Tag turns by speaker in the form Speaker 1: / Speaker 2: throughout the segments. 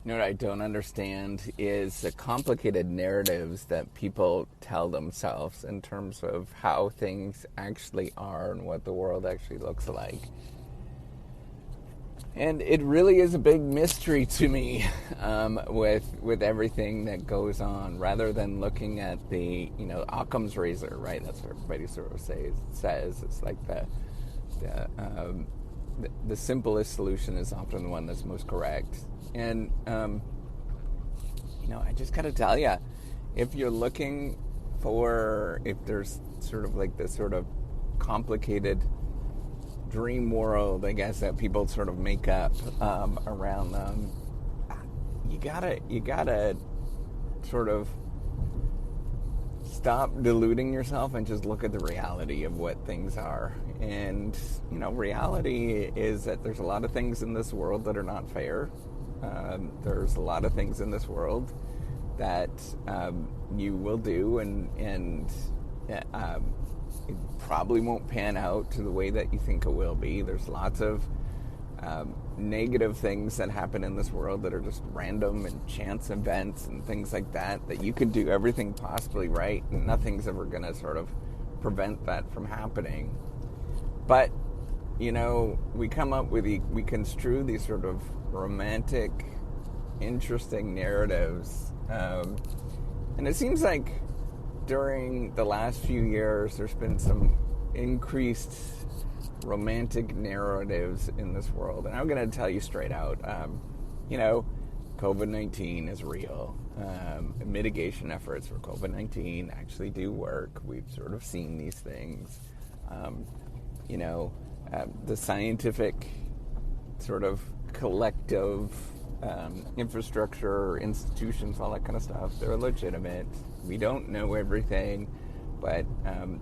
Speaker 1: You know what I don't understand is the complicated narratives that people tell themselves in terms of how things actually are and what the world actually looks like. And it really is a big mystery to me with everything that goes on, rather than looking at the Occam's razor, right? That's what everybody sort of says. It's like the simplest solution is often the one that's most correct. And I just gotta tell you, if you're looking if there's sort of like this sort of complicated dream world, I guess, that people sort of make up around them, you gotta sort of stop deluding yourself and just look at the reality of what things are. And reality is that there's a lot of things in this world that are not fair. There's a lot of things in this world that you will do, and it probably won't pan out to the way that you think it will be. There's lots of negative things that happen in this world that are just random and chance events and things like that you could do everything possibly right, and nothing's ever going to sort of prevent that from happening. But we construe these sort of romantic, interesting narratives, and it seems like during the last few years there's been some increased romantic narratives in this world. And I'm going to tell you straight out, COVID-19 is real. Mitigation efforts for COVID-19 actually do work. We've sort of seen these things. The scientific sort of collective infrastructure, institutions, all that kind of stuff, they're legitimate. We don't know everything, but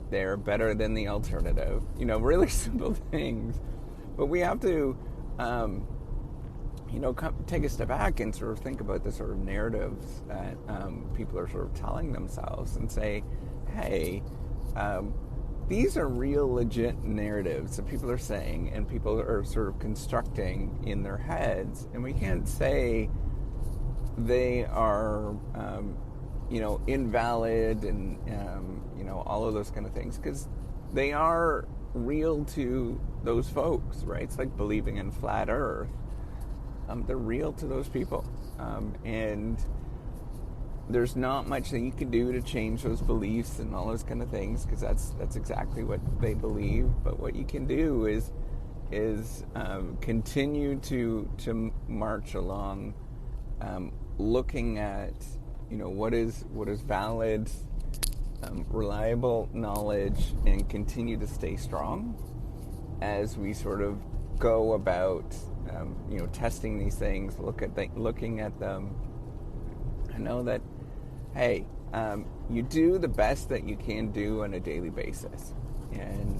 Speaker 1: they're better than the alternative. Really simple things. But we have to, take a step back and sort of think about the sort of narratives that people are sort of telling themselves and say, hey, these are real, legit narratives that people are saying and people are sort of constructing in their heads. And we can't say they are, invalid and, all of those kind of things, because they are real to those folks, right? It's like believing in flat Earth. They're real to those people. And there's not much that you can do to change those beliefs and all those kind of things, because that's exactly what they believe. But what you can do is continue to march along, looking at what is valid, reliable knowledge, and continue to stay strong as we sort of go about testing these things, looking at them. I know that, hey, you do the best that you can do on a daily basis, and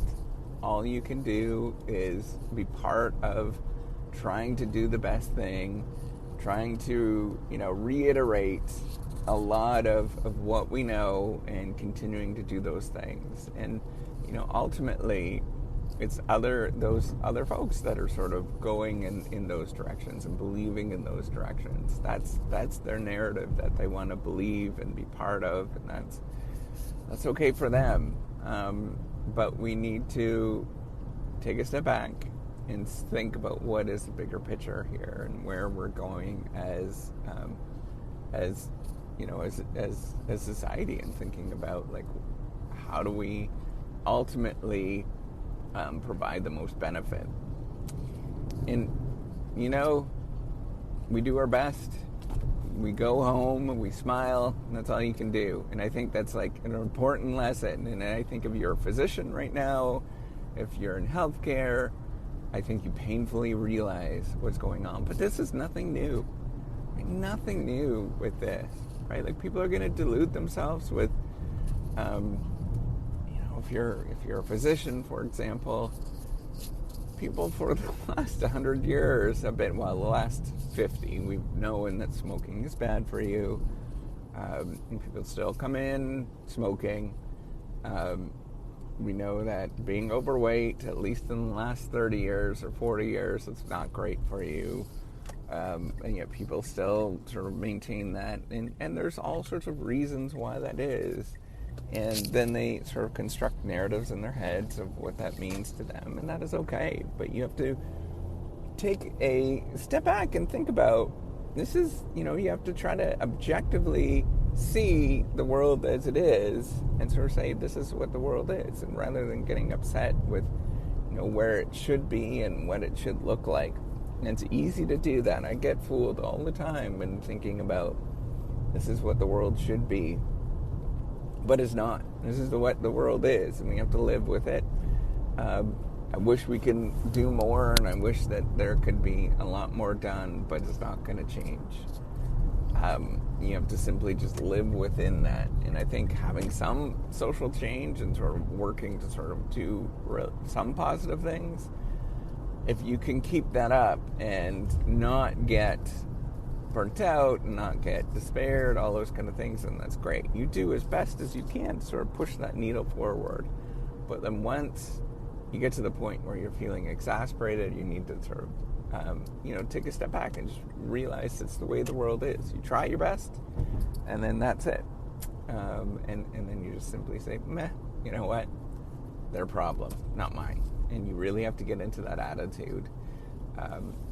Speaker 1: all you can do is be part of trying to do the best thing, trying to reiterate a lot of what we know and continuing to do those things. And ultimately it's those other folks that are sort of going in those directions and believing in those directions. That's their narrative that they want to believe and be part of, and that's okay for them. But we need to take a step back and think about what is the bigger picture here and where we're going as society, and thinking about like how do we ultimately provide the most benefit. And we do our best. We go home and we smile, and that's all you can do. And I think that's like an important lesson. And I think if you're a physician right now, if you're in healthcare, I think you painfully realize what's going on. But this is nothing new. Nothing new with this, right? Like, people are going to delude themselves with, if you're a physician, for example, people for the last 100 years have been, the last 50, we've known that smoking is bad for you. And people still come in smoking. We know that being overweight, at least in the last 30 years or 40 years, it's not great for you. and yet people still sort of maintain that, and there's all sorts of reasons why that is. And then they sort of construct narratives in their heads of what that means to them, and that is okay. But you have to take a step back and think about, this is, you have to try to objectively see the world as it is and sort of say, this is what the world is. And rather than getting upset with, where it should be and what it should look like. And it's easy to do that. I get fooled all the time in thinking about, this is what the world should be. But it's not. This is what the world is, and we have to live with it. I wish we can do more, and I wish that there could be a lot more done, but it's not going to change. You have to simply just live within that. And I think having some social change and sort of working to sort of do some positive things, if you can keep that up and not get burnt out and not get despaired, all those kind of things, then that's great. You do as best as you can to sort of push that needle forward. But then once you get to the point where you're feeling exasperated, you need to sort of take a step back and just realize it's the way the world is. You try your best, and then that's it. And then you just simply say, meh, you know what? Their problem, not mine. And you really have to get into that attitude.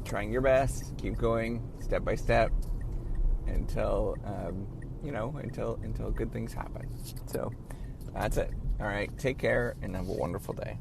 Speaker 1: Trying your best, keep going, step by step, until until good things happen. So that's it. All right, take care and have a wonderful day.